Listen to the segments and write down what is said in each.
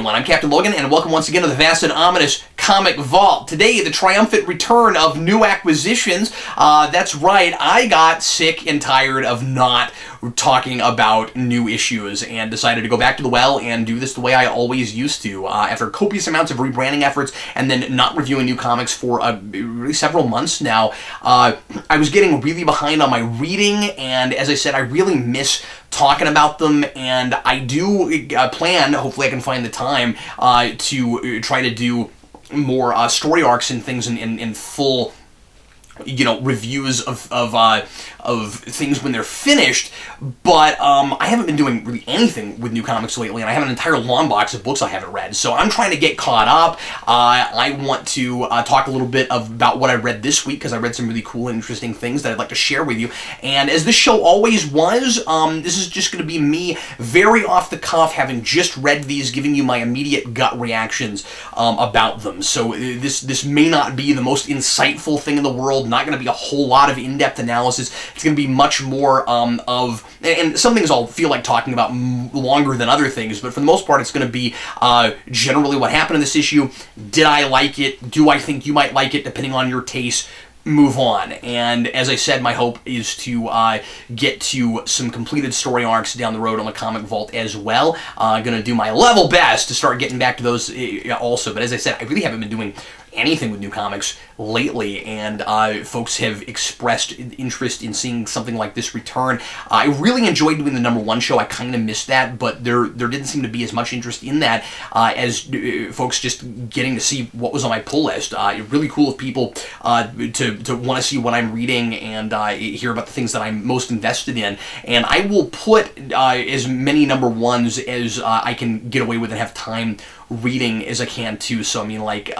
everyone, I'm Captain Logan, and welcome once again to the vast and ominous Comic Vault. Today, the triumphant return of new acquisitions. That's right, I got sick and tired of not talking about new issues and decided to go back to the well and do this the way I always used to. After copious amounts of rebranding efforts and then not reviewing new comics for really several months now, I was getting really behind on my reading, and as I said, I really miss talking about them, and I do plan, hopefully I can find the time, to try to do more story arcs and things in full, reviews of things when they're finished, but I haven't been doing really anything with new comics lately, and I have an entire long box of books I haven't read, so I'm trying to get caught up. I want to talk a little bit about what I read this week, because I read some really cool and interesting things that I'd like to share with you, and as this show always was, this is just going to be me very off the cuff, having just read these, giving you my immediate gut reactions about them. So this may not be the most insightful thing in the world, not going to be a whole lot of in-depth analysis. It's going to be much more and some things I'll feel like talking about longer than other things, but for the most part it's going to be generally what happened in this issue. Did I like it? Do I think you might like it? Depending on your taste, move on. And as I said, my hope is to get to some completed story arcs down the road on the Comic Vault as well. Going to do my level best to start getting back to those also, but as I said, I really haven't been doing anything with new comics lately, and folks have expressed interest in seeing something like this return. I really enjoyed doing the #1 show. I kind of missed that, but there didn't seem to be as much interest in that as folks just getting to see what was on my pull list. Really cool of people to want to see what I'm reading and hear about the things that I'm most invested in, and I will put as many #1s as I can get away with and have time reading as I can too. So I mean, like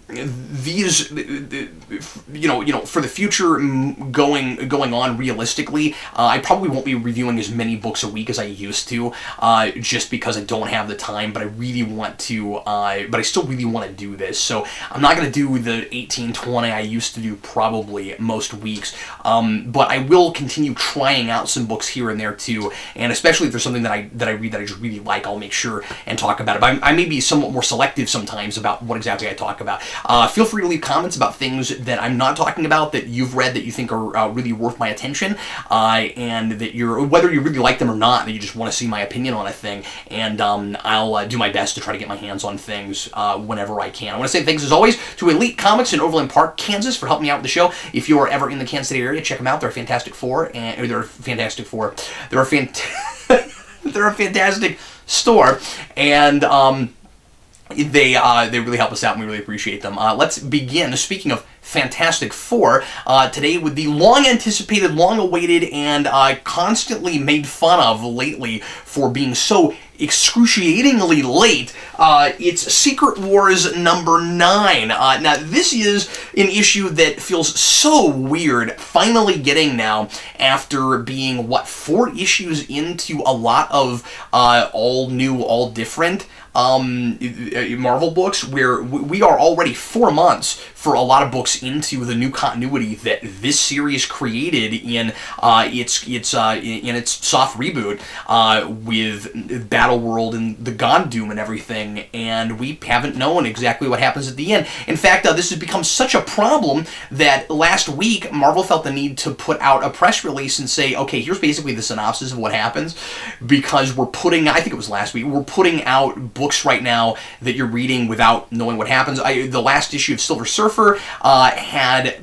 these, for the future going on realistically, I probably won't be reviewing as many books a week as I used to, just because I don't have the time. But I really want to, but I still really want to do this. So I'm not going to do the 18-20 I used to do probably most weeks, but I will continue trying out some books here and there too. And especially if there's something that I read that I just really like, I'll make sure and talk about it. But I may be somewhat more selective sometimes about what exactly I talk about. Feel free to leave comments about things that I'm not talking about that you've read that you think are really worth my attention, and that whether you really like them or not, that you just want to see my opinion on a thing, and I'll do my best to try to get my hands on things whenever I can. I want to say thanks as always to Elite Comics in Overland Park, Kansas, for helping me out with the show. If you are ever in the Kansas City area, check them out. They're a fantastic they're a fantastic store, and they really help us out, and we really appreciate them. Let's begin. Speaking of Fantastic Four, today with the long-anticipated, long-awaited, and constantly made fun of lately for being so excruciatingly late, it's Secret Wars #9. Now, this is an issue that feels so weird, finally getting now, after being, 4 issues into a lot of all new, all different Marvel books, where we are already 4 months for a lot of books into the new continuity that this series created in its soft reboot with Battle World and the God Doom and everything, and we haven't known exactly what happens at the end. In fact, this has become such a problem that last week Marvel felt the need to put out a press release and say, okay, here's basically the synopsis of what happens, because we're putting, I think it was last week, we're putting out books right now that you're reading without knowing what happens. The last issue of Silver Surfer had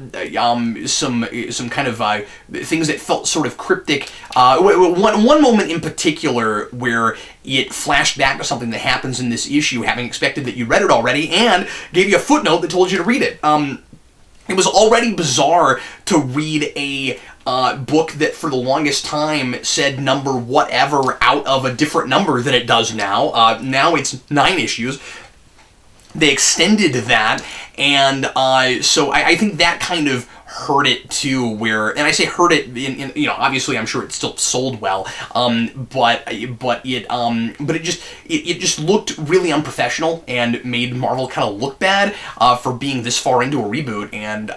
some kind of things that felt sort of cryptic. One moment in particular where it flashed back to something that happens in this issue, having expected that you read it already, and gave you a footnote that told you to read it. It was already bizarre to read a book that for the longest time said number whatever out of a different number than it does now. Now it's 9 issues. They extended that, and so I think that kind of hurt it too, and I say hurt it in obviously I'm sure it still sold well, but it just looked really unprofessional and made Marvel kind of look bad for being this far into a reboot and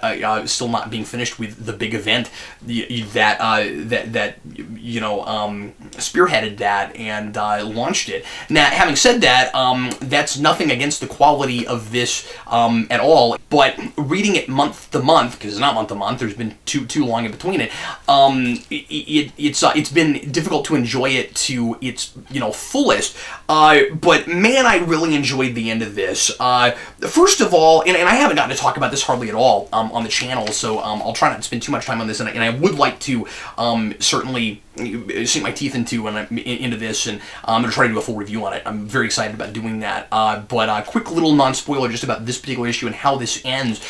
still not being finished with the big event that spearheaded that and launched it. Now, having said that, that's nothing against the quality of this at all, but reading it month to month, because it's not month to month, there's been too long in between it, it's been difficult to enjoy it to its fullest, but man, I really enjoyed the end of this. First of all, and I haven't gotten to talk about this hardly at all on the channel, so I'll try not to spend too much time on this, and I would like to certainly sink my teeth into this, and I'm going to try to do a full review on it. I'm very excited about doing that. But quick little non-spoiler just about this particular issue and how this ends.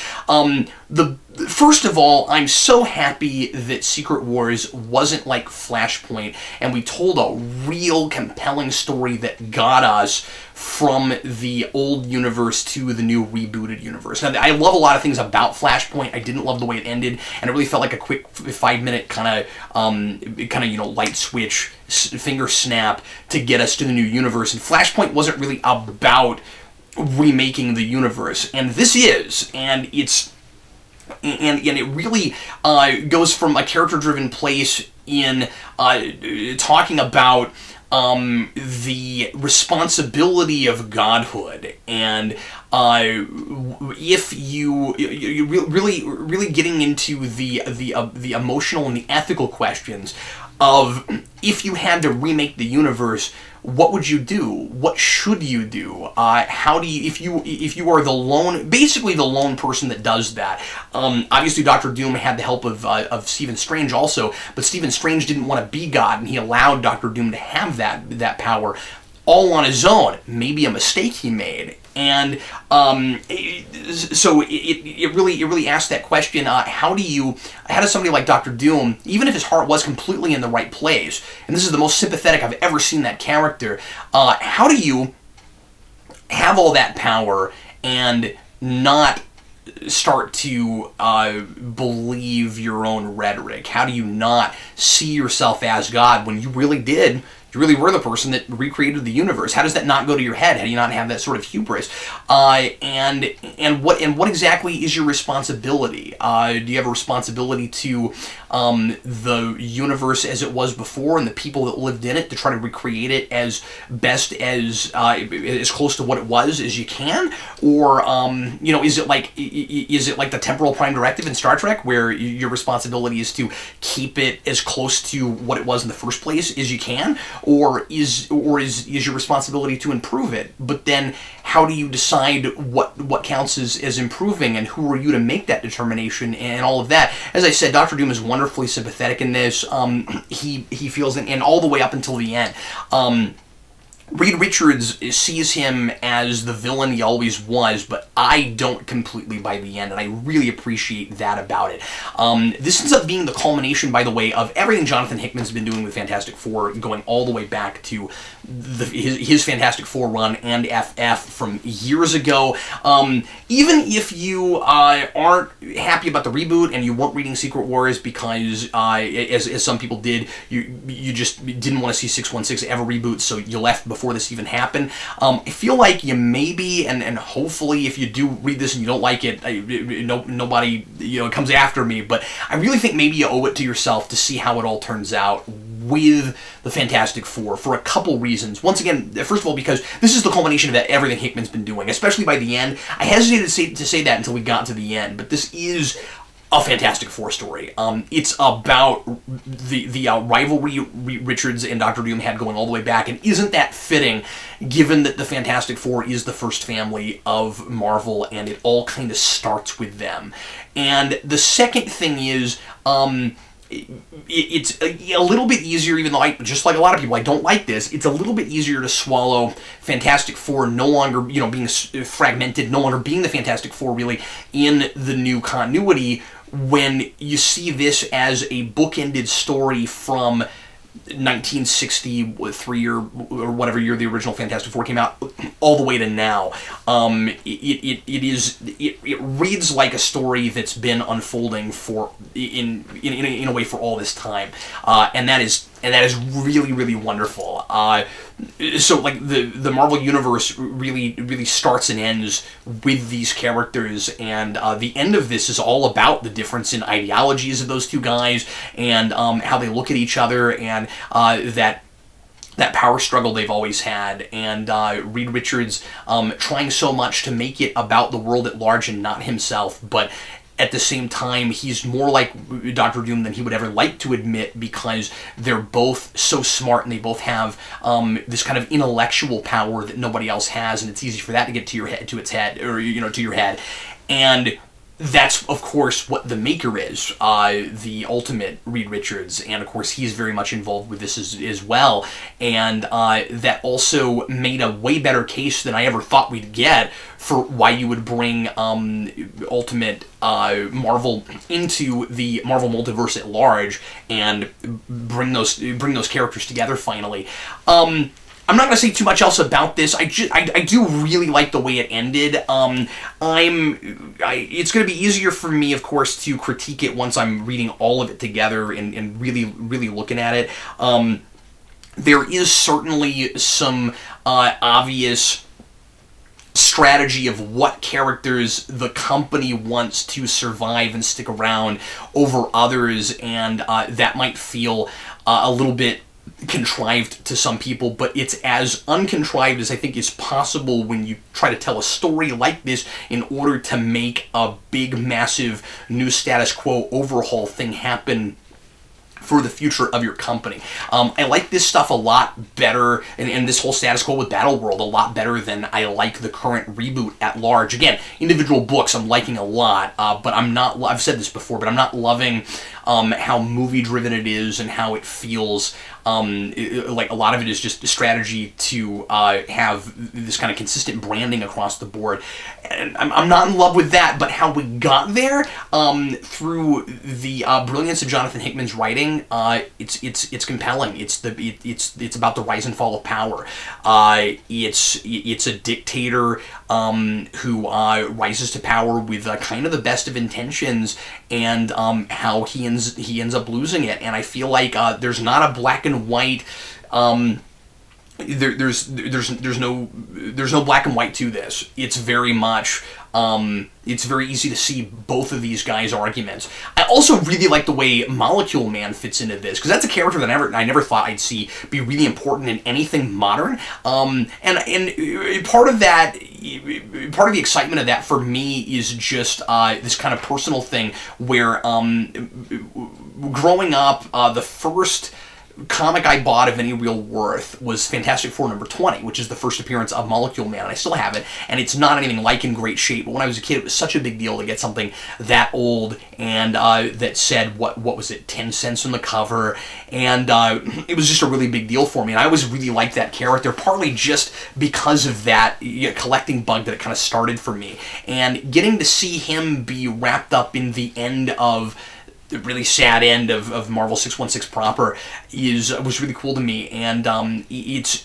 First of all, I'm so happy that Secret Wars wasn't like Flashpoint, and we told a real compelling story that got us from the old universe to the new rebooted universe. Now, I love a lot of things about Flashpoint. I didn't love the way it ended, and it really felt like a quick 5-minute kind of light switch, finger snap to get us to the new universe. And Flashpoint wasn't really about remaking the universe, and this is, and it's. And it really goes from a character-driven place in talking about the responsibility of godhood, and if you really getting into the emotional and the ethical questions of if you had to remake the universe, what would you do? What should you do? How do you, if you are basically the lone person that does that? Obviously, Dr. Doom had the help of Stephen Strange also, but Stephen Strange didn't want to be God, and he allowed Dr. Doom to have that power all on his own. Maybe a mistake he made. And so it really asked that question, how does somebody like Dr. Doom, even if his heart was completely in the right place, and this is the most sympathetic I've ever seen that character, how do you have all that power and not start to believe your own rhetoric? How do you not see yourself as God when you really did? You really were the person that recreated the universe. How does that not go to your head? How do you not have that sort of hubris? And what exactly is your responsibility? Do you have a responsibility to the universe as it was before and the people that lived in it to try to recreate it as best as close to what it was as you can? Or is it like the temporal prime directive in Star Trek, where your responsibility is to keep it as close to what it was in the first place as you can? Or is your responsibility to improve it? But then how do you decide what counts as improving, and who are you to make that determination and all of that? As I said, Dr. Doom is wonderfully sympathetic in this. He feels, and all the way up until the end. Reed Richards sees him as the villain he always was, but I don't completely by the end, and I really appreciate that about it. This ends up being the culmination, by the way, of everything Jonathan Hickman's been doing with Fantastic Four, going all the way back to his Fantastic Four run and FF from years ago. Even if you aren't happy about the reboot and you weren't reading Secret Wars because, as some people did, you just didn't want to see 616 ever reboot, so you left before this even happened. I feel like you maybe, and hopefully if you do read this and you don't like it, nobody comes after me, but I really think maybe you owe it to yourself to see how it all turns out with the Fantastic Four for a couple reasons. Once again, first of all, because this is the culmination of everything Hickman's been doing, especially by the end. I hesitated to say that until we got to the end, but this is a Fantastic Four story. It's about the rivalry Richards and Dr. Doom had going all the way back, and isn't that fitting, given that the Fantastic Four is the first family of Marvel, and it all kind of starts with them. And the second thing is, it's a little bit easier, even though just like a lot of people, I don't like this, it's a little bit easier to swallow Fantastic Four no longer, being fragmented, no longer being the Fantastic Four really in the new continuity, when you see this as a bookended story from 1963 or whatever year the original Fantastic Four came out, all the way to now. It reads like a story that's been unfolding for in a way for all this time, and that is really, really wonderful. So like the Marvel Universe really starts and ends with these characters, and the end of this is all about the difference in ideologies of those two guys, and how they look at each other, and that power struggle they've always had, and Reed Richards trying so much to make it about the world at large and not himself, but at the same time, he's more like Doctor Doom than he would ever like to admit, because they're both so smart and they both have this kind of intellectual power that nobody else has, and it's easy for that to get to your head, to your head, and that's, of course, what the Maker is, the ultimate Reed Richards, and of course he's very much involved with this as well, and that also made a way better case than I ever thought we'd get for why you would bring Ultimate Marvel into the Marvel multiverse at large and bring those characters together finally. I'm not going to say too much else about this. I do really like the way it ended. It's going to be easier for me, of course, to critique it once I'm reading all of it together and really, really looking at it. There is certainly some obvious strategy of what characters the company wants to survive and stick around over others, and that might feel a little bit contrived to some people, but it's as uncontrived as I think is possible when you try to tell a story like this in order to make a big, massive new status quo overhaul thing happen for the future of your company. I like this stuff a lot better, and this whole status quo with Battleworld a lot better than I like the current reboot at large. Again, individual books I'm liking a lot, but I'm not, I've said this before, but I'm not loving how movie-driven it is and how it feels. Like a lot of it is just a strategy to have this kind of consistent branding across the board. And I'm not in love with that, but how we got there through the brilliance of Jonathan Hickman's writing, it's compelling. It's about the rise and fall of power. It's a dictator who rises to power with kind of the best of intentions, and how he ends up losing it. And I feel like there's not a black and white. There's no black and white to this. It's very much. It's very easy to see both of these guys' arguments. I also really like the way Molecule Man fits into this, because that's a character that I never thought I'd see be really important in anything modern. And part of the excitement of that for me is just this kind of personal thing where growing up, the first comic I bought of any real worth was Fantastic Four number 20, which is the first appearance of Molecule Man. I still have it, and it's not anything like in great shape, but when I was a kid, it was such a big deal to get something that old, and that said, what was it, 10 cents on the cover, and it was just a really big deal for me, and I always really liked that character, partly just because of that collecting bug that it kind of started for me, and getting to see him be wrapped up in the end of the really sad end of Marvel 616 proper was really cool to me, and it's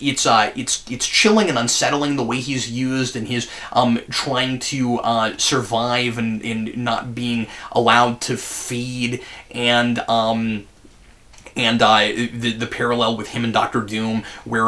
chilling and unsettling the way he's used, and his trying to survive and not being allowed to feed, and the parallel with him and Doctor Doom, where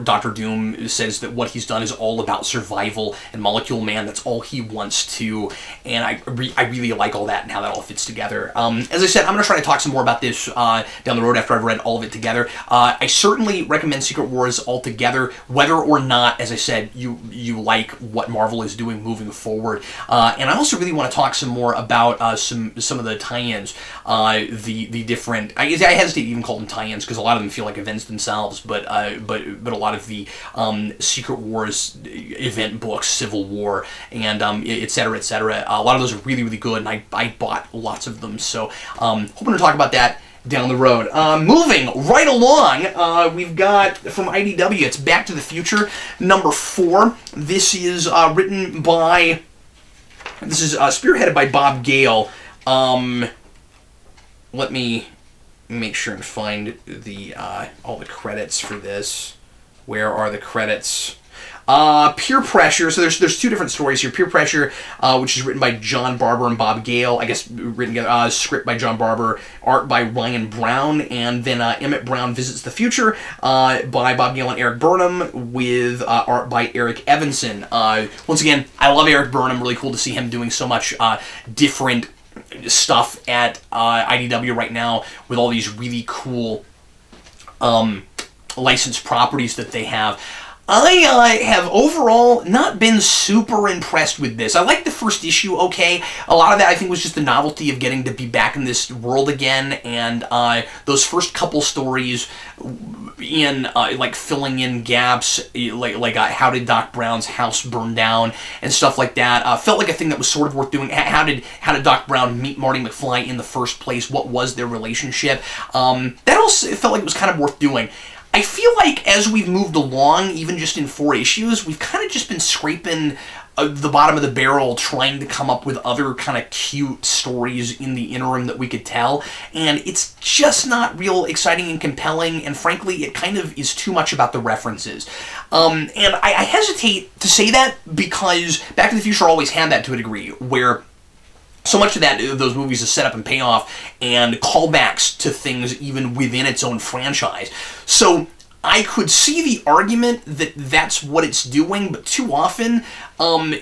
Doctor Doom says that what he's done is all about survival, and Molecule Man, that's all he wants to, and I really like all that and how that all fits together. As I said, I'm going to try to talk some more about this down the road after I've read all of it together. I certainly recommend Secret Wars altogether, whether or not, as I said, you like what Marvel is doing moving forward. And I also really want to talk some more about some of the tie-ins, the different, I hesitate to even call them tie-ins because a lot of them feel like events themselves, but a lot of the Secret Wars event books, Civil War, and et cetera, a lot of those are really, really good, and I bought lots of them, so hoping to talk about that down the road. Moving right along, we've got from IDW, it's Back to the Future number 4. This is written by, spearheaded by Bob Gale. Let me make sure and find the all the credits for this. Where are the credits? Peer Pressure. So there's two different stories here. Peer Pressure, which is written by John Barber and Bob Gale. I guess written together. Script by John Barber, art by Ryan Brown, and then Emmett Brown Visits the Future by Bob Gale and Eric Burnham, with art by Eric Evanson. Once again, I love Eric Burnham. Really cool to see him doing so much different stuff at IDW right now, with all these really cool licensed properties that they have. I have overall not been super impressed with this. I liked the first issue, okay. A lot of that I think was just the novelty of getting to be back in this world again, and those first couple stories in like filling in gaps, like how did Doc Brown's house burn down and stuff like that, felt like a thing that was sort of worth doing. How did Doc Brown meet Marty McFly in the first place? What was their relationship? That also felt like it was kind of worth doing. I feel like as we've moved along, even just in 4 issues, we've kind of just been scraping the bottom of the barrel, trying to come up with other kind of cute stories in the interim that we could tell, and it's just not real exciting and compelling, and frankly, it kind of is too much about the references. And I hesitate to say that because Back to the Future always had that to a degree, where so much of those movies is set up and payoff and callbacks to things even within its own franchise. So I could see the argument that that's what it's doing, but too often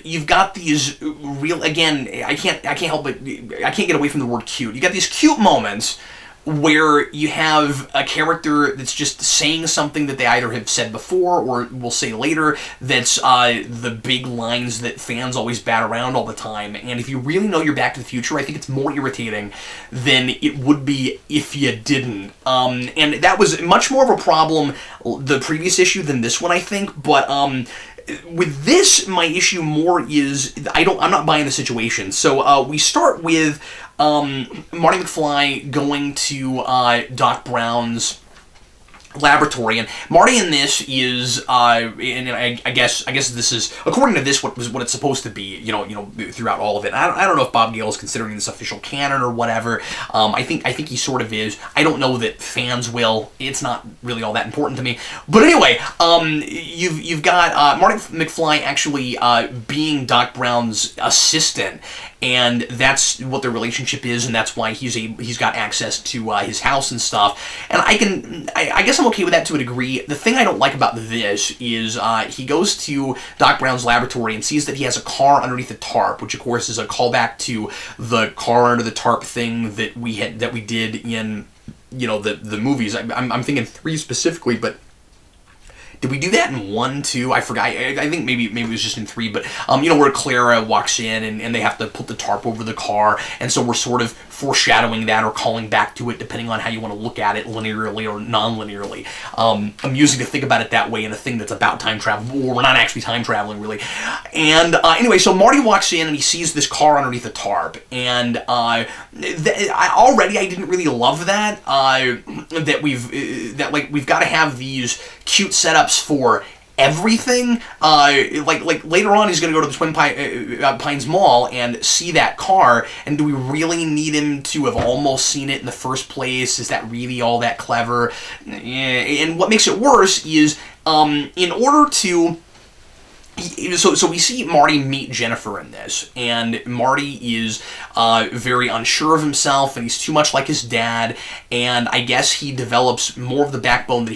you've got these real, again, I can't get away from the word cute. You got these cute moments where you have a character that's just saying something that they either have said before or will say later, that's the big lines that fans always bat around all the time. And if you really know you're Back to the Future, I think it's more irritating than it would be if you didn't. And that was much more of a problem the previous issue than this one, I think, but with this, my issue more is I'm not buying the situation. So we start with Marty McFly going to Doc Brown's laboratory, and Marty in this is and I guess this is, according to this, what it's supposed to be, you know throughout all of it. I don't know if Bob Gale is considering this official canon or whatever. I think he sort of is. I don't know that fans will. It's not really all that important to me. But anyway, you've got Marty McFly actually being Doc Brown's assistant, and that's what their relationship is, and that's why he's got access to his house and stuff. And I guess I'm okay with that to a degree. The thing I don't like about this is he goes to Doc Brown's laboratory and sees that he has a car underneath a tarp, which of course is a callback to the car under the tarp thing that we did in the movies. I'm thinking 3 specifically, but did we do that in 1, 2? I forgot. I think maybe it was just in 3, but where Clara walks in and they have to put the tarp over the car, and so we're sort of foreshadowing that or calling back to it, depending on how you want to look at it, linearly or non-linearly. Amusing to think about it that way in a thing that's about time travel, or we're not actually time traveling, really. And anyway, so Marty walks in and he sees this car underneath a tarp, and already I didn't really love that. That we've got to have these cute setups for everything. Like later on, he's going to go to the Twin Pines Mall and see that car, and do we really need him to have almost seen it in the first place? Is that really all that clever? And what makes it worse is, in order to... So we see Marty meet Jennifer in this, and Marty is very unsure of himself, and he's too much like his dad, and I guess he develops more of the backbone that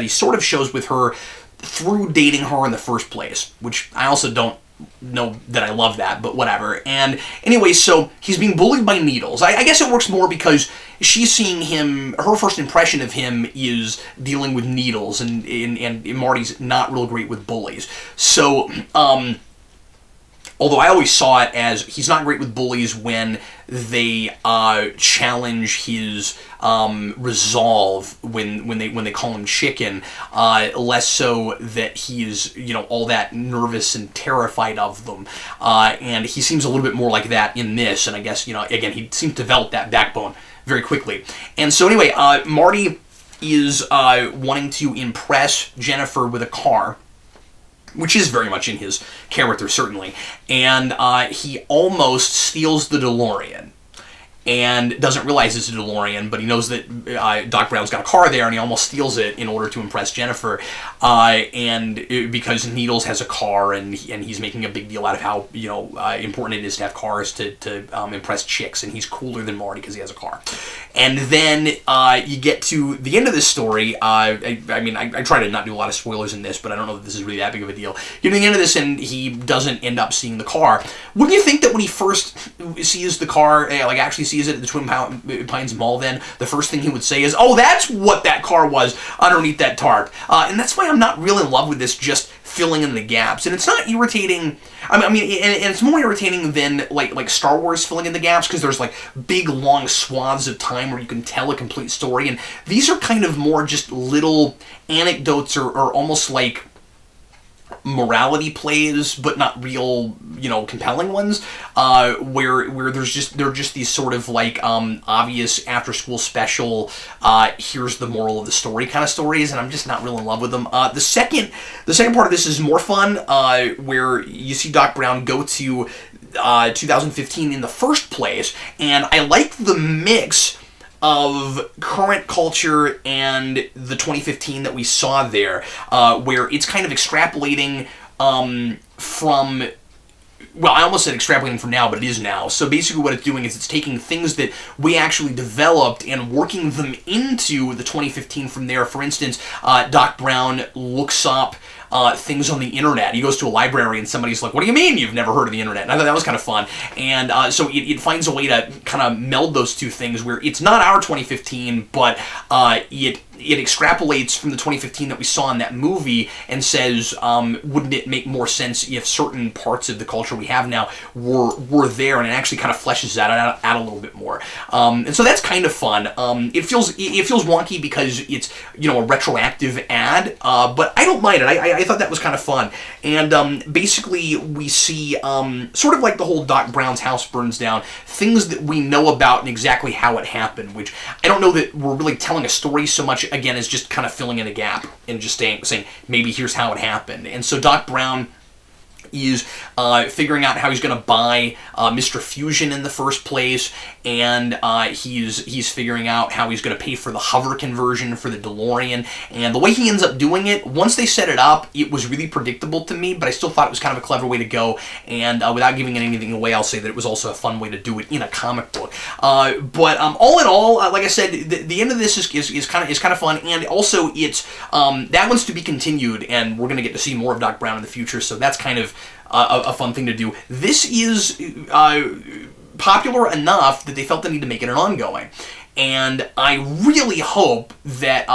he sort of shows with her through dating her in the first place, which I also don't know that I love that, but whatever. And anyway, so he's being bullied by Needles. I guess it works more because she's seeing him, her first impression of him is dealing with Needles, and Marty's not real great with bullies. So, although I always saw it as he's not great with bullies when they challenge his resolve when they call him chicken, less so that he is all that nervous and terrified of them, and he seems a little bit more like that in this. And I guess again, he seems to develop that backbone very quickly. And so anyway, Marty is wanting to impress Jennifer with a car, which is very much in his character, certainly. And he almost steals the DeLorean. and doesn't realize it's a DeLorean, but he knows that Doc Brown's got a car there, and he almost steals it in order to impress Jennifer, because Needles has a car, and he's making a big deal out of how important it is to have cars to impress chicks, and he's cooler than Marty because he has a car. And then you get to the end of this story. I try to not do a lot of spoilers in this, but I don't know that this is really that big of a deal. You get to the end of this, and he doesn't end up seeing the car. Wouldn't you think that when he first sees the car, actually sees it at the Twin Pines Mall, then the first thing he would say is, "Oh, that's what that car was underneath that tarp." And that's why I'm not really in love with this just filling in the gaps. And it's not irritating. And it's more irritating than like Star Wars filling in the gaps, because there's like big long swaths of time where you can tell a complete story. And these are kind of more just little anecdotes or almost like morality plays, but not real, compelling ones, where they're just these sort of like obvious after school special, here's the moral of the story kind of stories, and I'm just not real in love with them. The second part of this is more fun, where you see Doc Brown go to 2015 in the first place, and I like the mix of current culture and the 2015 that we saw there, where it's kind of extrapolating from, well, I almost said extrapolating from now, but it is now. So basically what it's doing is it's taking things that we actually developed and working them into the 2015 from there. For instance, Doc Brown looks up things on the internet. He goes to a library and somebody's like, "What do you mean you've never heard of the internet?" And I thought that was kind of fun. And so it finds a way to kind of meld those two things, where it's not our 2015, but it extrapolates from the 2015 that we saw in that movie and says, wouldn't it make more sense if certain parts of the culture we have now were there, and it actually kind of fleshes that out a little bit more. And so that's kind of fun. It feels wonky because it's a retroactive ad, but I don't mind it. I thought that was kind of fun. And basically we see sort of like the whole Doc Brown's house burns down, things that we know about and exactly how it happened, which I don't know that we're really telling a story so much, again, as just kind of filling in a gap and just saying maybe here's how it happened. And so Doc Brown is figuring out how he's going to buy Mr. Fusion in the first place, and he's figuring out how he's going to pay for the hover conversion for the DeLorean. And the way he ends up doing it, once they set it up, it was really predictable to me, but I still thought it was kind of a clever way to go. And without giving anything away, I'll say that it was also a fun way to do it in a comic book. But all in all, like I said, the end of this is kind of fun, and also it's that one's to be continued, and we're going to get to see more of Doc Brown in the future. So that's kind of a fun thing to do. This is popular enough that they felt the need to make it an ongoing. And I really hope that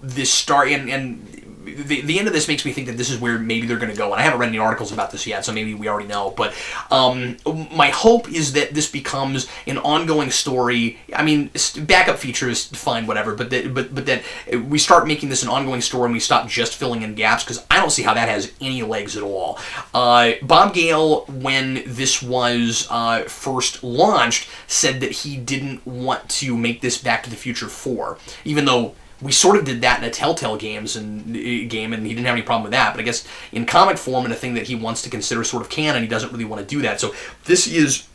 this start and the end of this makes me think that this is where maybe they're going to go. And I haven't read any articles about this yet, so maybe we already know. But my hope is that this becomes an ongoing story. I mean, backup features, fine, whatever. But that we start making this an ongoing story and we stop just filling in gaps, because I don't see how that has any legs at all. Bob Gale, when this was first launched, said that he didn't want to make this Back to the Future 4, even though we sort of did that in a Telltale game, and he didn't have any problem with that. But I guess in comic form and a thing that he wants to consider sort of canon, he doesn't really want to do that. So this is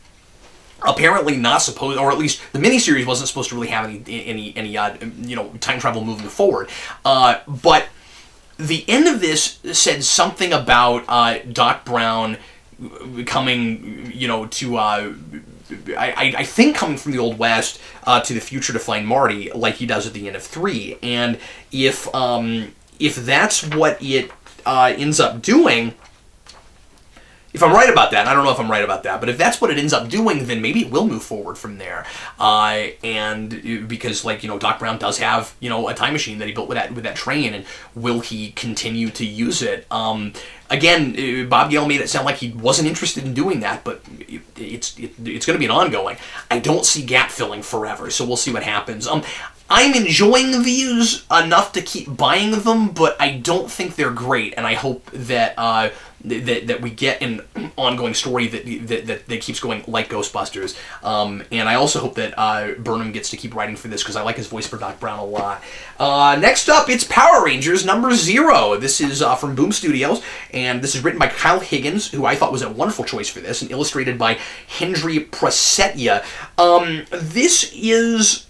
apparently not supposed, or at least the miniseries wasn't supposed to really have any time travel moving forward. But the end of this said something about Doc Brown coming, to I think coming from the Old West to the future to find Marty, like he does at the end of 3. And if that's what it ends up doing, if I'm right about that, I don't know if I'm right about that, but if that's what it ends up doing, then maybe it will move forward from there. And because, Doc Brown does have, a time machine that he built with that train, and will he continue to use it? Again, Bob Gale made it sound like he wasn't interested in doing that, but it's going to be an ongoing. I don't see gap filling forever, so we'll see what happens. I'm enjoying these enough to keep buying them, but I don't think they're great, and I hope that that we get an ongoing story that keeps going like Ghostbusters. And I also hope that Burnham gets to keep writing for this, because I like his voice for Doc Brown a lot. Next up, it's Power Rangers number 0. This is from Boom Studios, and this is written by Kyle Higgins, who I thought was a wonderful choice for this, and illustrated by Hendry Prasetya. This is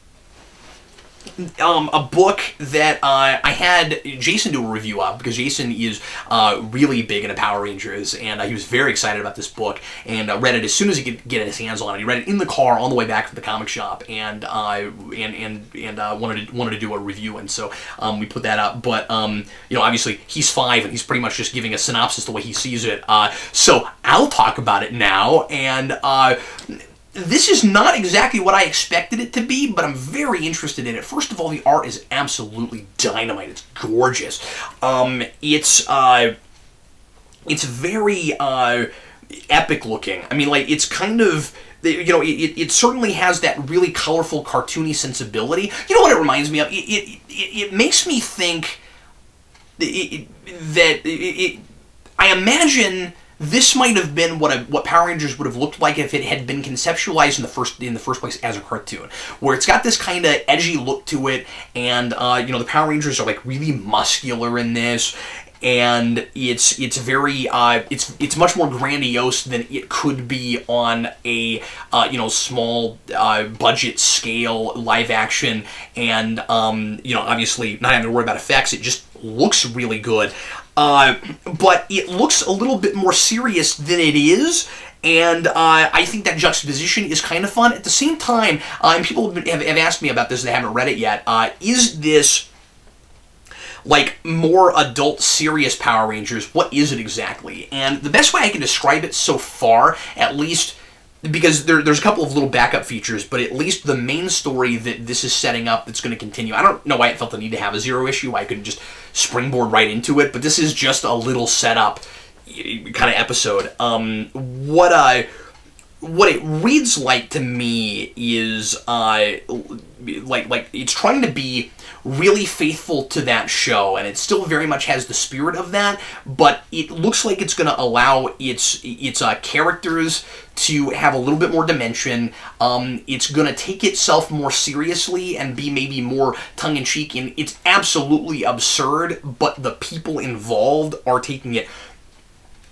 a book that I had Jason do a review of, because Jason is really big into Power Rangers, and he was very excited about this book, and read it as soon as he could get his hands on it. He read it in the car on the way back from the comic shop, and wanted to do a review, and so we put that up. But obviously he's 5, and he's pretty much just giving a synopsis the way he sees it. So I'll talk about it now, and this is not exactly what I expected it to be, but I'm very interested in it. First of all, the art is absolutely dynamite. It's gorgeous. It's very epic looking. I mean, like, it's kind of, it certainly has that really colorful, cartoony sensibility. You know what it reminds me of? It makes me think I imagine this might have been what Power Rangers would have looked like if it had been conceptualized in the first place as a cartoon, where it's got this kind of edgy look to it, and the Power Rangers are like really muscular in this, and it's very it's much more grandiose than it could be on a small budget scale live action, and obviously not having to worry about effects. It just looks really good. But it looks a little bit more serious than it is, and I think that juxtaposition is kind of fun. At the same time, and people have asked me about this, they haven't read it yet, is this like more adult, serious Power Rangers? What is it exactly? And the best way I can describe it so far, at least, because there's a couple of little backup features, but at least the main story that this is setting up that's going to continue. I don't know why it felt the need to have a 0 issue. I could just springboard right into it, but this is just a little setup kind of episode. What it reads like to me is like it's trying to be really faithful to that show, and it still very much has the spirit of that, but it looks like it's going to allow its characters to have a little bit more dimension. It's going to take itself more seriously and be maybe more tongue-in-cheek, and it's absolutely absurd, but the people involved are taking it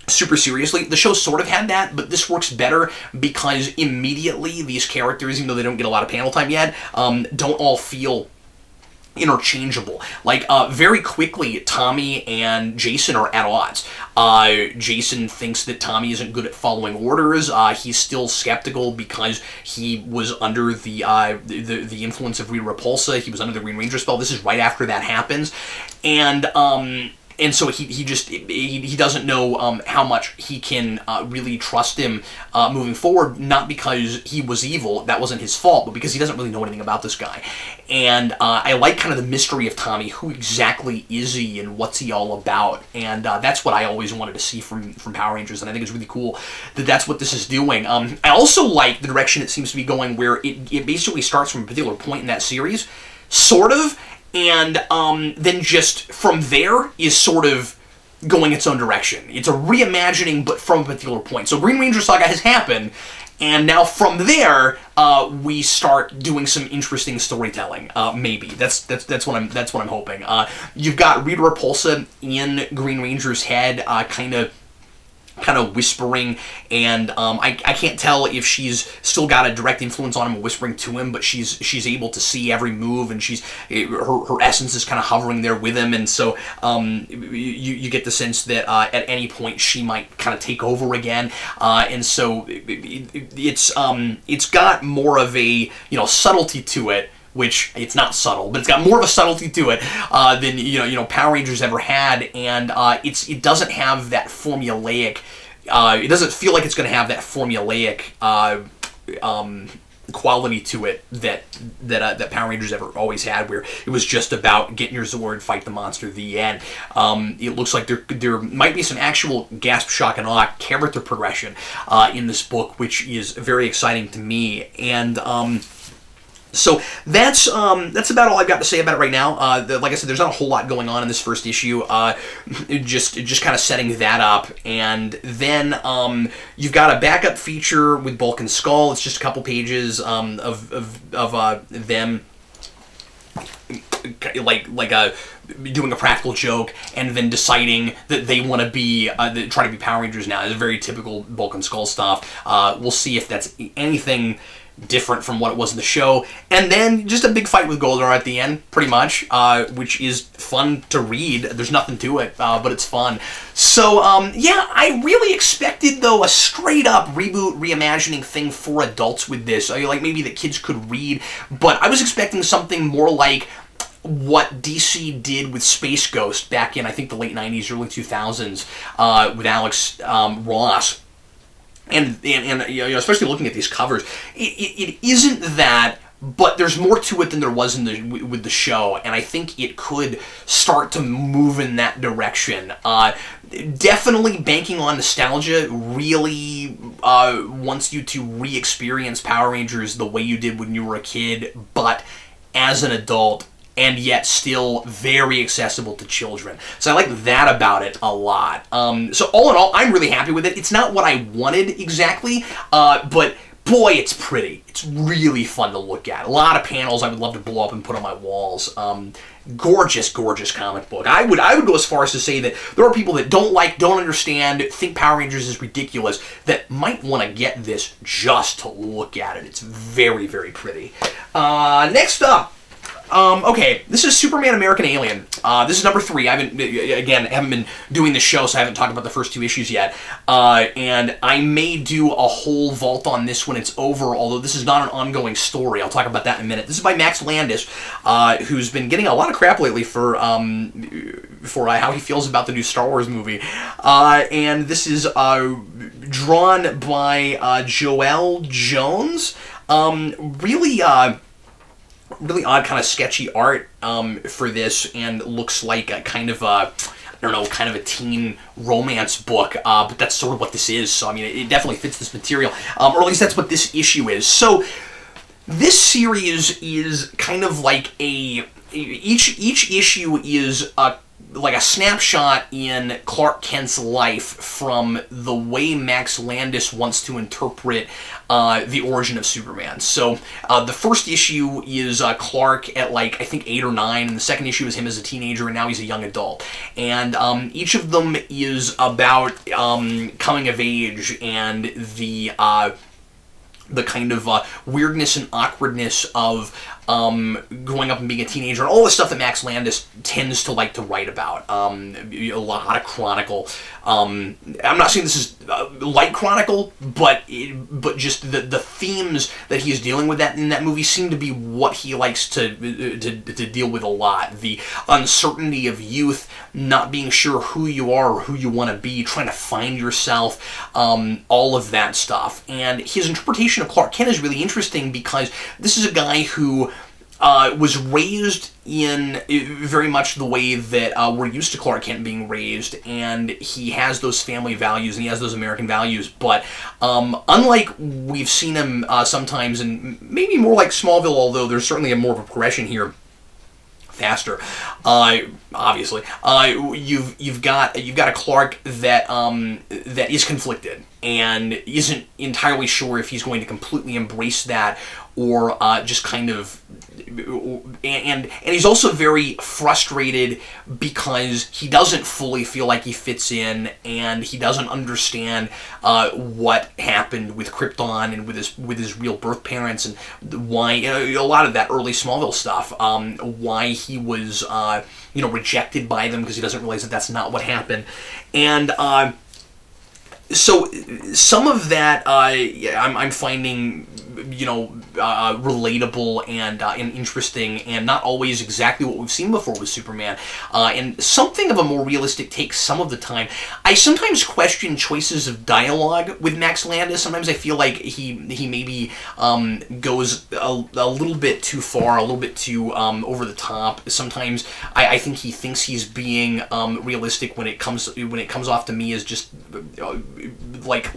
super seriously. The show sort of had that, but this works better because immediately these characters, even though they don't get a lot of panel time yet, don't all feel interchangeable. Like, very quickly, Tommy and Jason are at odds. Jason thinks that Tommy isn't good at following orders. He's still skeptical because he was under the influence of Rita Repulsa. He was under the Green Ranger spell. This is right after that happens. And so he doesn't know how much he can really trust him moving forward, not because he was evil, that wasn't his fault, but because he doesn't really know anything about this guy. And I like kind of the mystery of Tommy. Who exactly is he and what's he all about? And that's what I always wanted to see from Power Rangers, and I think it's really cool that that's what this is doing. I also like the direction it seems to be going, where it basically starts from a particular point in that series, sort of, and then just from there is sort of going its own direction. It's a reimagining, but from a particular point. So Green Ranger Saga has happened, and now from there we start doing some interesting storytelling. Maybe that's what I'm hoping. You've got Rita Repulsa in Green Ranger's head, kind of whispering, and I can't tell if she's still got a direct influence on him, whispering to him, but she's able to see every move, and her essence is kind of hovering there with him, and so you get the sense that at any point she might kind of take over again, and so it's got more of a subtlety to it, which it's not subtle, but it's got more of a subtlety to it than Power Rangers ever had, and it doesn't have that formulaic. It doesn't feel like it's going to have that formulaic quality to it that Power Rangers ever always had, where it was just about getting your Zord, fight the monster, the end. It looks like there might be some actual gasp, shock, and awe character progression in this book, which is very exciting to me, and So that's about all I've got to say about it right now. Like I said, there's not a whole lot going on in this first issue. Just kind of setting that up, and then you've got a backup feature with Bulk and Skull. It's just a couple pages of them doing a practical joke and then deciding that they want to be try to be Power Rangers now. It's very typical Bulk and Skull stuff. We'll see if that's anything different from what it was in the show, and then just a big fight with Goldar at the end, pretty much, which is fun to read. There's nothing to it, but it's fun. So, yeah, I really expected, though, a straight-up reboot, reimagining thing for adults with this. Like, maybe that kids could read, but I was expecting something more like what DC did with Space Ghost back in, I think, the late 90s, early 2000s, with Alex Ross. And you know, especially looking at these covers, it isn't that, but there's more to it than there was with the show, and I think it could start to move in that direction. Definitely banking on nostalgia really wants you to re-experience Power Rangers the way you did when you were a kid, but as an adult, and yet still very accessible to children. So I like that about it a lot. So all in all, I'm really happy with it. It's not what I wanted exactly, but boy, it's pretty. It's really fun to look at. A lot of panels I would love to blow up and put on my walls. Gorgeous, gorgeous comic book. I would go as far as to say that there are people that don't understand, think Power Rangers is ridiculous, that might want to get this just to look at it. It's very, very pretty. Next up, okay, this is Superman American Alien. This is number 3. I haven't been doing the show, so I haven't talked about the first 2 issues yet. And I may do a whole vault on this when it's over, although this is not an ongoing story. I'll talk about that in a minute. This is by Max Landis, who's been getting a lot of crap lately for how he feels about the new Star Wars movie. And this is drawn by Joel Jones. Really odd, kind of sketchy art for this, and looks like a kind of a teen romance book, but that's sort of what this is. So I mean, it definitely fits this material, or at least that's what this issue is. So this series is kind of like each issue is like a snapshot in Clark Kent's life from the way Max Landis wants to interpret the origin of Superman. So the first issue is Clark at I think 8 or 9, and the second issue is him as a teenager, and now he's a young adult. And each of them is about coming of age and the kind of weirdness and awkwardness of growing up and being a teenager, and all the stuff that Max Landis tends to like to write about. A lot of chronicle. I'm not saying this is light chronicle, but just the themes that he's dealing with in that movie seem to be what he likes to deal with a lot. The uncertainty of youth, not being sure who you are or who you want to be, trying to find yourself, all of that stuff. And his interpretation of Clark Kent is really interesting because this is a guy who was raised in very much the way that we're used to Clark Kent being raised, and he has those family values and he has those American values, but unlike we've seen him sometimes, and maybe more like Smallville, although there's certainly more of a progression here, faster, obviously, you've got a Clark that is conflicted and isn't entirely sure if he's going to completely embrace that or just kind of, and he's also very frustrated because he doesn't fully feel like he fits in, and he doesn't understand what happened with Krypton and with his real birth parents, and why a lot of that early Smallville stuff, why he was rejected by them, because he doesn't realize that that's not what happened. And so some of that I'm finding relatable and interesting, and not always exactly what we've seen before with Superman, and something of a more realistic take some of the time. I sometimes question choices of dialogue with Max Landis. Sometimes I feel like he maybe goes a little bit too far, a little bit too over the top. Sometimes I think he thinks he's being realistic when it comes off to me as just like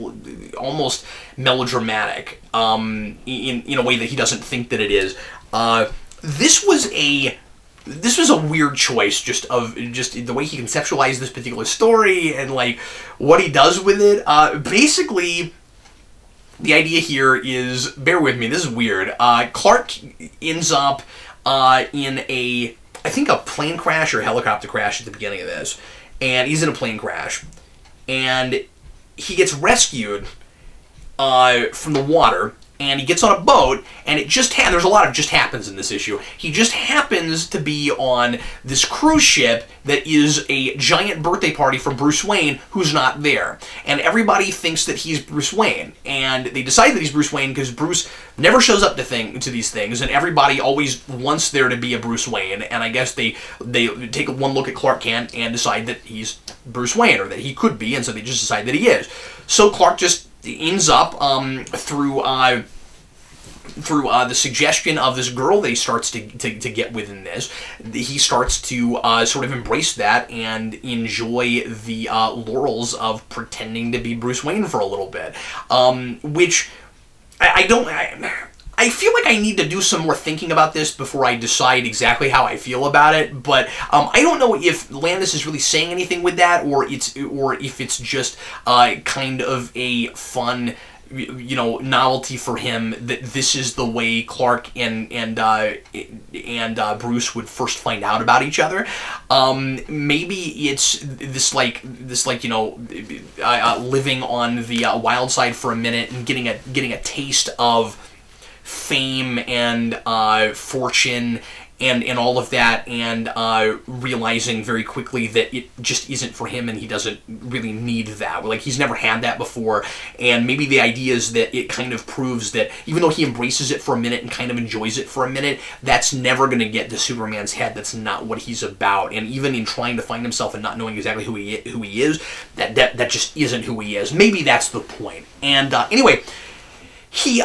almost melodramatic in a way that he doesn't think that it is. This was a weird choice, just the way he conceptualized this particular story and like what he does with it. Basically, the idea here is, bear with me, this is weird. Clark ends up in I think a plane crash or a helicopter crash at the beginning of this, and he's in a plane crash, and he gets rescued from the water, and he gets on a boat, and there's a lot of just happens in this issue. He just happens to be on this cruise ship that is a giant birthday party for Bruce Wayne, who's not there. And everybody thinks that he's Bruce Wayne, and they decide that he's Bruce Wayne because Bruce never shows up to these things, and everybody always wants there to be a Bruce Wayne, and I guess they take one look at Clark Kent and decide that he's Bruce Wayne, or that he could be, and so they just decide that he is. So Clark just ends up through the suggestion of this girl that he starts to get within this, he starts to sort of embrace that and enjoy the laurels of pretending to be Bruce Wayne for a little bit, which I feel like I need to do some more thinking about this before I decide exactly how I feel about it, but I don't know if Landis is really saying anything with that, or if it's just kind of a fun, novelty for him that this is the way Clark and Bruce would first find out about each other. Maybe it's this living on the wild side for a minute and getting a taste of fame and fortune and all of that, and realizing very quickly that it just isn't for him and he doesn't really need that. Like, he's never had that before, and maybe the idea is that it kind of proves that even though he embraces it for a minute and kind of enjoys it for a minute, that's never going to get to Superman's head. That's not what he's about, and even in trying to find himself and not knowing exactly who he is, that just isn't who he is. Maybe that's the point. And anyway, he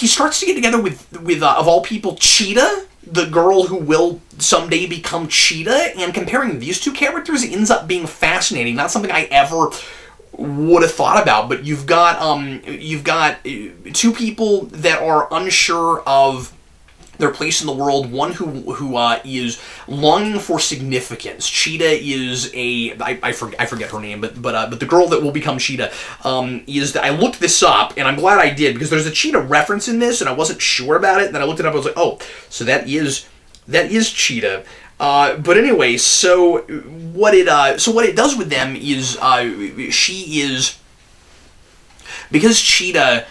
starts to get together with of all people, Cheetah, the girl who will someday become Cheetah, and comparing these two characters ends up being fascinating. Not something I ever would have thought about, but you've got two people that are unsure of their place in the world. One who is longing for significance. Cheetah is I forget her name, but the girl that will become Cheetah is. I looked this up, and I'm glad I did, because there's a Cheetah reference in this, and I wasn't sure about it. And then I looked it up. I was like, oh, so that is Cheetah. But anyway, so what it does with them is she is, because Cheetah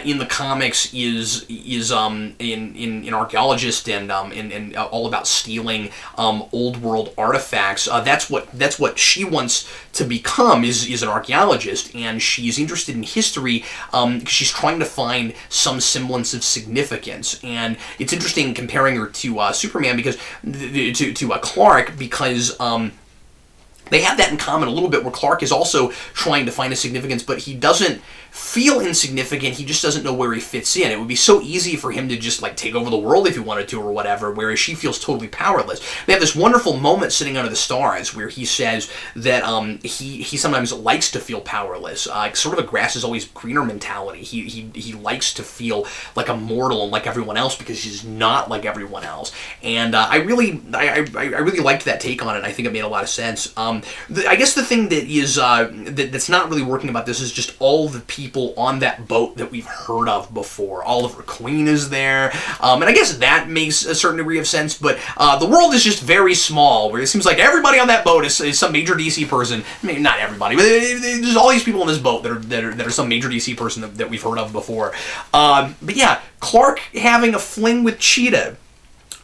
in the comics is an archaeologist and all about stealing old world artifacts. That's what she wants to become, is an archaeologist, and she's interested in history because she's trying to find some semblance of significance. And it's interesting comparing her to Superman, because to Clark, because they have that in common a little bit, where Clark is also trying to find a significance, but he doesn't feel insignificant. He just doesn't know where he fits in. It would be so easy for him to just take over the world if he wanted to, or whatever, whereas she feels totally powerless. They have this wonderful moment sitting under the stars where he says that he sometimes likes to feel powerless, sort of a grass is always greener mentality. He likes to feel like a mortal and like everyone else, because he's not like everyone else. And I really liked that take on it. I think it made a lot of sense. I guess the thing that is that's not really working about this is just all the people on that boat that we've heard of before. Oliver Queen is there, and I guess that makes a certain degree of sense, but the world is just very small, where it seems like everybody on that boat is some major DC person. Maybe not everybody, but there's all these people on this boat that are some major DC person that we've heard of before. But yeah, Clark having a fling with Cheetah.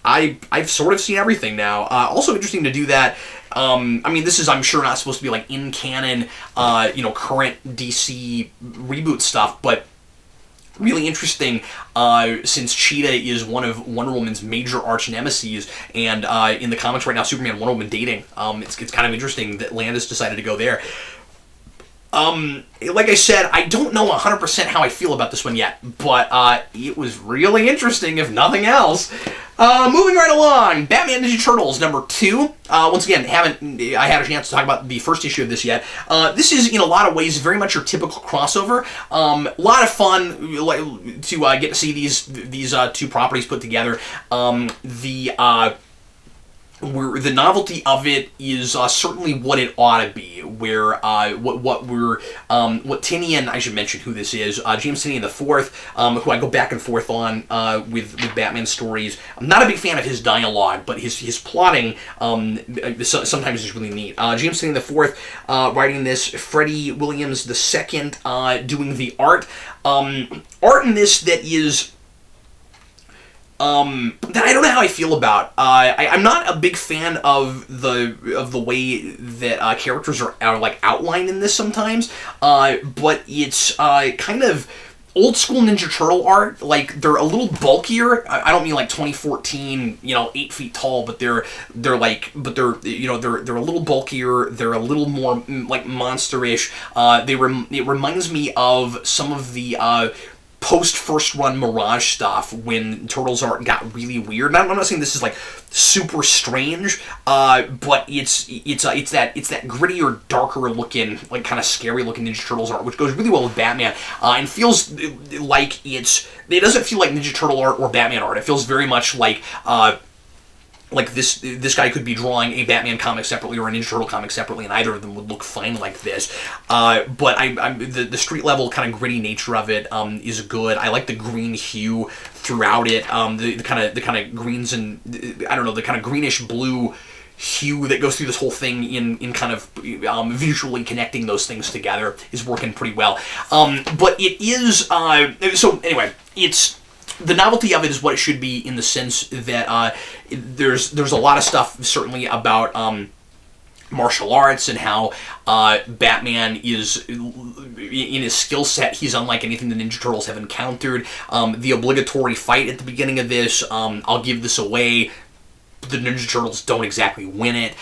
I've sort of seen everything now. Also interesting to do that. This is, I'm sure, not supposed to be in canon, current DC reboot stuff, but really interesting, since Cheetah is one of Wonder Woman's major arch nemeses, and in the comics right now, Superman and Wonder Woman dating. It's kind of interesting that Landis decided to go there. Like I said, I don't know 100% how I feel about this one yet, but it was really interesting, if nothing else. Moving right along, Batman Ninja Turtles #2. Once again, I had a chance to talk about the first issue of this yet. This is, in a lot of ways, very much your typical crossover. A lot of fun to get to see these two properties put together. The novelty of it is certainly what it ought to be. What Tynion, I should mention who this is, James Tynion IV, who I go back and forth on with Batman stories. I'm not a big fan of his dialogue, but his plotting sometimes is really neat. James Tynion IV writing this, Freddie Williams II doing the art. Art in this that is that I don't know how I feel about. I'm not a big fan of the way that characters are like outlined in this sometimes, but it's kind of old school Ninja Turtle art. Like, they're a little bulkier. I don't mean like 2014, 8 feet tall, but they're a little bulkier. They're a little more like monsterish. It reminds me of some of the post-first run Mirage stuff when Turtles art got really weird. And I'm not saying this is like super strange, but it's that grittier, darker looking, like kind of scary looking Ninja Turtles art, which goes really well with Batman, and feels like it doesn't feel like Ninja Turtle art or Batman art. It feels very much like this guy could be drawing a Batman comic separately or a Ninja Turtle comic separately, and either of them would look fine like this. But the street level kind of gritty nature of it is good. I like the green hue throughout it. The kind of greens and the kind of greenish blue hue that goes through this whole thing in kind of visually connecting those things together is working pretty well. But it is so anyway. The novelty of it is what it should be, in the sense that there's a lot of stuff certainly about martial arts and how Batman is, in his skill set, he's unlike anything the Ninja Turtles have encountered. The obligatory fight at the beginning of this, I'll give this away. The Ninja Turtles don't exactly win it.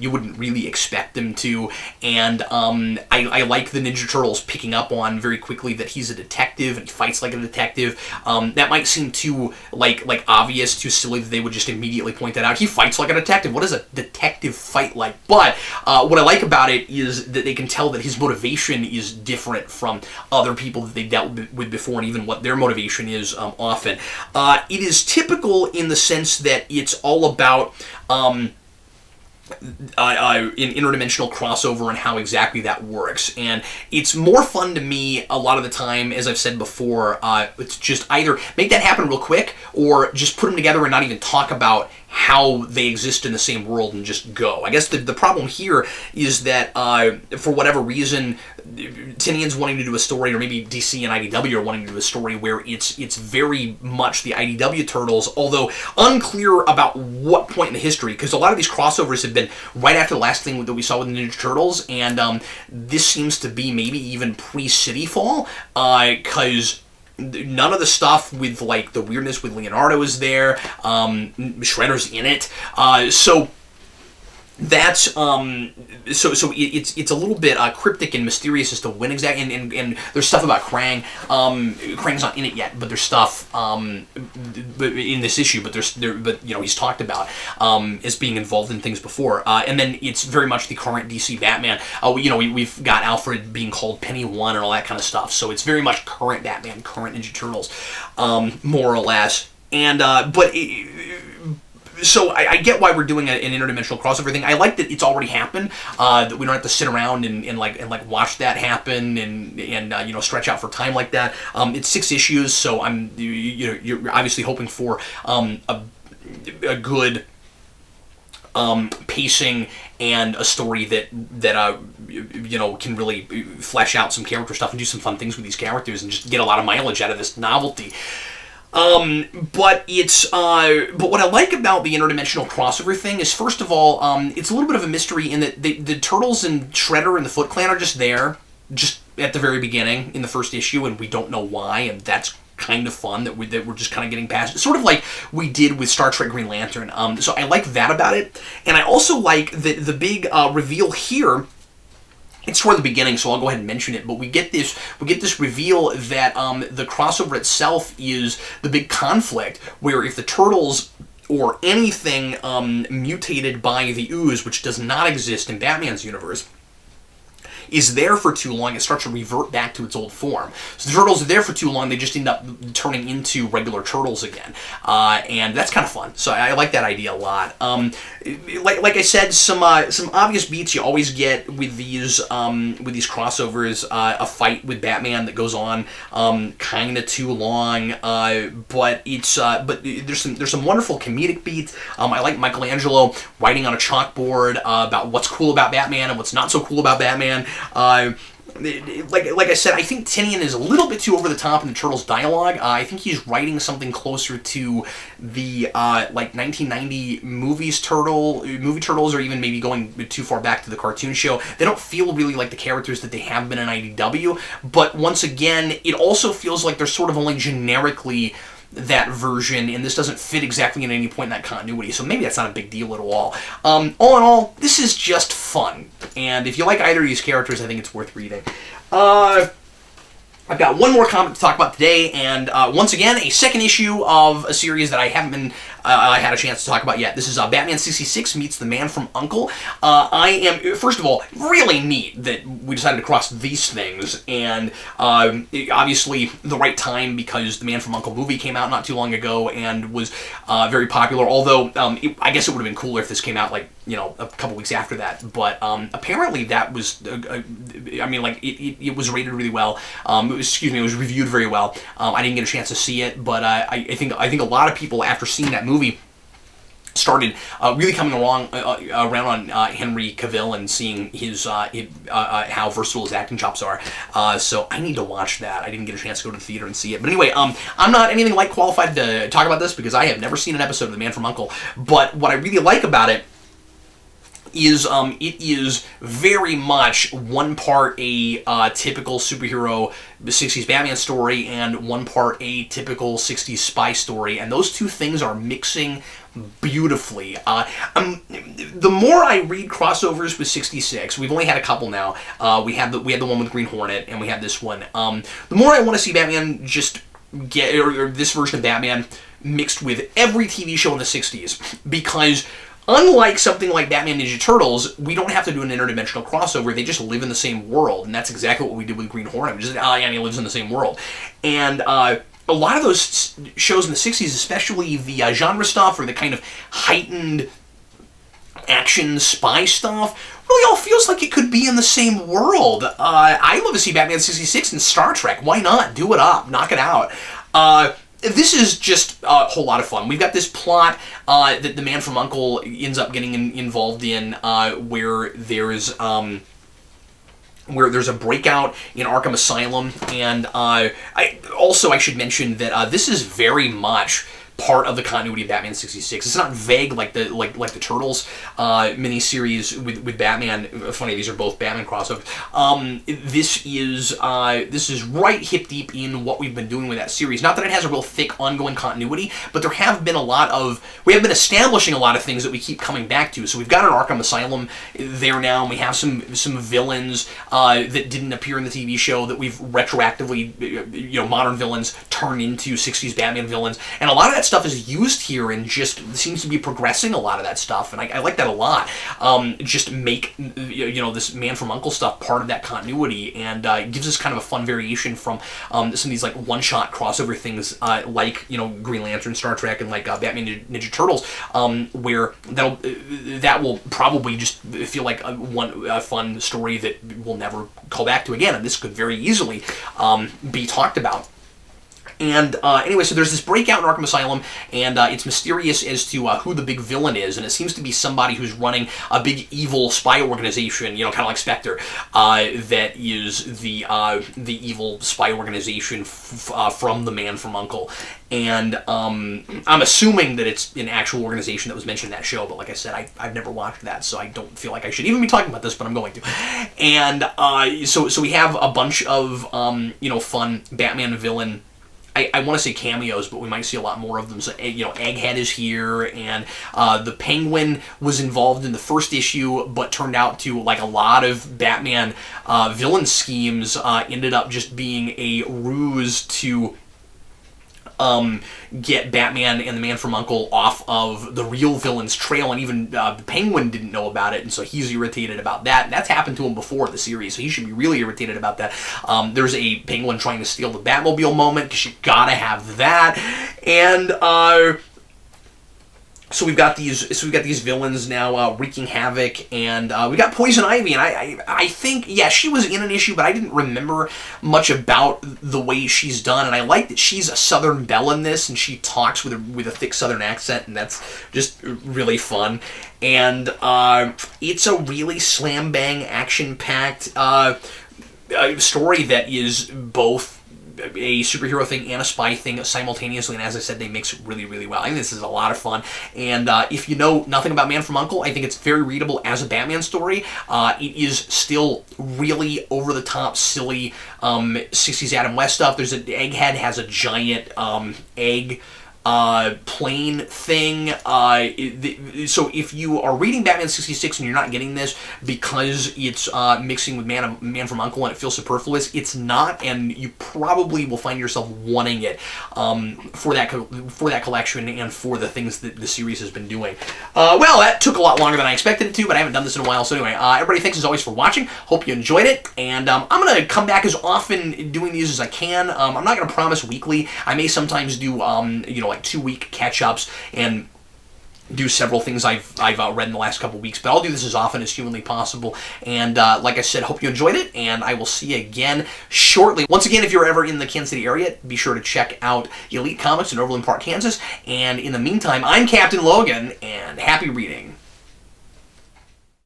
You wouldn't really expect them to. And I like the Ninja Turtles picking up on very quickly that he's a detective and he fights like a detective. That might seem too like obvious, too silly that they would just immediately point that out. He fights like a detective. What is a detective fight like? But what I like about it is that they can tell that his motivation is different from other people that they dealt with before, and even what their motivation is often. It is typical in the sense that it's all about an interdimensional crossover and how exactly that works. And it's more fun to me a lot of the time, as I've said before, it's just either make that happen real quick or just put them together and not even talk about how they exist in the same world and just go. I guess the problem here is that for whatever reason, Tynion's wanting to do a story, or maybe DC and IDW are wanting to do a story where it's very much the IDW Turtles, although unclear about what point in the history, because a lot of these crossovers have been right after the last thing that we saw with the Ninja Turtles, and this seems to be maybe even pre-City Fall, because none of the stuff with like the weirdness with Leonardo is there. Shredder's in it, so that's it's a little bit cryptic and mysterious as to when exactly. And there's stuff about Krang. Krang's not in it yet, but there's stuff in this issue. But he's talked about as being involved in things before. And then it's very much the current DC Batman. We've got Alfred being called Penny One and all that kind of stuff. So it's very much current Batman, current Ninja Turtles, more or less. And so I get why we're doing an interdimensional crossover thing. I like that it's already happened. That we don't have to sit around and watch that happen and stretch out for time like that. It's 6 issues, so you're obviously hoping for a good pacing and a story that can really flesh out some character stuff and do some fun things with these characters and just get a lot of mileage out of this novelty. But what I like about the interdimensional crossover thing is, first of all, it's a little bit of a mystery in that the Turtles and Shredder and the Foot Clan are just there, just at the very beginning in the first issue, and we don't know why, and that's kind of fun that we're just kind of getting past it. Sort of like we did with Star Trek Green Lantern. So I like that about it, and I also like the big reveal here. It's toward the beginning, so I'll go ahead and mention it. But we get this reveal that the crossover itself is the big conflict, where if the Turtles or anything mutated by the ooze, which does not exist in Batman's universe, is there for too long, it starts to revert back to its old form. So the turtles are there for too long, they just end up turning into regular turtles again. And that's kind of fun. So I like that idea a lot. Like I said, some obvious beats you always get with these crossovers. A fight with Batman that goes on kind of too long, but there's some wonderful comedic beats. I like Michelangelo writing on a chalkboard about what's cool about Batman and what's not so cool about Batman. Like I said, I think Tinian is a little bit too over the top in the Turtles dialogue. I think he's writing something closer to the 1990 movie Turtles, or even maybe going too far back to the cartoon show. They don't feel really like the characters that they have been in IDW, but once again, it also feels like they're sort of only generically that version, and this doesn't fit exactly in any point in that continuity, so maybe that's not a big deal at all. All in all, this is just fun, and if you like either of these characters, I think it's worth reading. I've got one more comic to talk about today, and once again, a second issue of a series that I haven't had a chance to talk about yet. This is Batman 66 meets the Man from U.N.C.L.E. I am, first of all, really neat that we decided to cross these things, and obviously the right time, because the Man from U.N.C.L.E. movie came out not too long ago and was very popular, although I guess it would have been cooler if this came out a couple weeks after that, but apparently that was, it was rated really well. It was reviewed very well. I didn't get a chance to see it, but I think a lot of people, after seeing that movie, started really coming around on Henry Cavill and seeing his how versatile his acting chops are. So I need to watch that. I didn't get a chance to go to the theater and see it. But anyway, I'm not anything like qualified to talk about this because I have never seen an episode of The Man from U.N.C.L.E. But what I really like about it is it is very much one part a typical superhero 60s Batman story and one part a typical 60s spy story, and those two things are mixing beautifully. The more I read crossovers with 66, we've only had a couple now. We had the one with Green Hornet, and we have this one. The more I want to see Batman just get, or this version of Batman mixed with every TV show in the 60s, because unlike something like Batman Ninja Turtles, we don't have to do an interdimensional crossover. They just live in the same world, and that's exactly what we did with Green Hornet. He lives in the same world. And a lot of those shows in the 60s, especially the genre stuff or the kind of heightened action spy stuff, really all feels like it could be in the same world. I'd love to see Batman 66 in Star Trek. Why not? Do it up. Knock it out. This is just a whole lot of fun. We've got this plot that the Man from U.N.C.L.E. ends up getting involved in, where there's a breakout in Arkham Asylum, and I should mention that this is very much part of the continuity of Batman 66. It's not vague like the Turtles miniseries with Batman. Funny, these are both Batman crossovers. This is right hip deep in what we've been doing with that series. Not that it has a real thick ongoing continuity, but we have been establishing a lot of things that we keep coming back to. So we've got an Arkham Asylum there now, and we have some villains that didn't appear in the TV show that we've retroactively, modern villains turn into 60s Batman villains, and a lot of that stuff is used here and just seems to be progressing a lot of that stuff, and I like that a lot. Just make this Man from U.N.C.L.E. stuff part of that continuity, and gives us kind of a fun variation from some of these one-shot crossover things like Green Lantern, Star Trek, and Batman Ninja Turtles, where that will probably just feel like a fun story that we'll never call back to again, and this could very easily be talked about. And anyway, so there's this breakout in Arkham Asylum, and it's mysterious as to who the big villain is, and it seems to be somebody who's running a big evil spy organization, kind of like Spectre, that is the evil spy organization from the Man from U.N.C.L.E. And I'm assuming that it's an actual organization that was mentioned in that show, but like I said, I've never watched that, so I don't feel like I should even be talking about this, but I'm going to. And so we have a bunch of fun Batman villain, I want to say cameos, but we might see a lot more of them. So, Egghead is here, and the Penguin was involved in the first issue, but turned out to, like a lot of Batman villain schemes, ended up just being a ruse to get Batman and the Man from U.N.C.L.E. off of the real villain's trail, and even the Penguin didn't know about it, and so he's irritated about that. And that's happened to him before in the series, so he should be really irritated about that. There's a Penguin trying to steal the Batmobile moment, because you gotta have that. And so we've got these villains now wreaking havoc, and we got Poison Ivy, and I think, yeah, she was in an issue, but I didn't remember much about the way she's done, and I like that she's a Southern belle in this, and she talks with a thick Southern accent, and that's just really fun. And it's a really slam bang, action packed story that is both a superhero thing and a spy thing simultaneously, and as I said, they mix really, really well. I think this is a lot of fun, and if you know nothing about Man from U.N.C.L.E., I think it's very readable as a Batman story. It is still really over-the-top, silly 60s Adam West stuff. There's Egghead has a giant egg plane thing. So if you are reading Batman 66 and you're not getting this because it's mixing with Man from U.N.C.L.E. and it feels superfluous, it's not, and you probably will find yourself wanting it for that collection and for the things that the series has been doing. Well, that took a lot longer than I expected it to, but I haven't done this in a while. So anyway, everybody, thanks as always for watching. Hope you enjoyed it, and I'm going to come back as often doing these as I can. I'm not going to promise weekly. I may sometimes do, like 2-week catch-ups and do several things I've read in the last couple weeks, but I'll do this as often as humanly possible. And like I said, hope you enjoyed it, and I will see you again shortly. Once again, if you're ever in the Kansas City area, be sure to check out Elite Comics in Overland Park, Kansas. And in the meantime, I'm Captain Logan, and happy reading.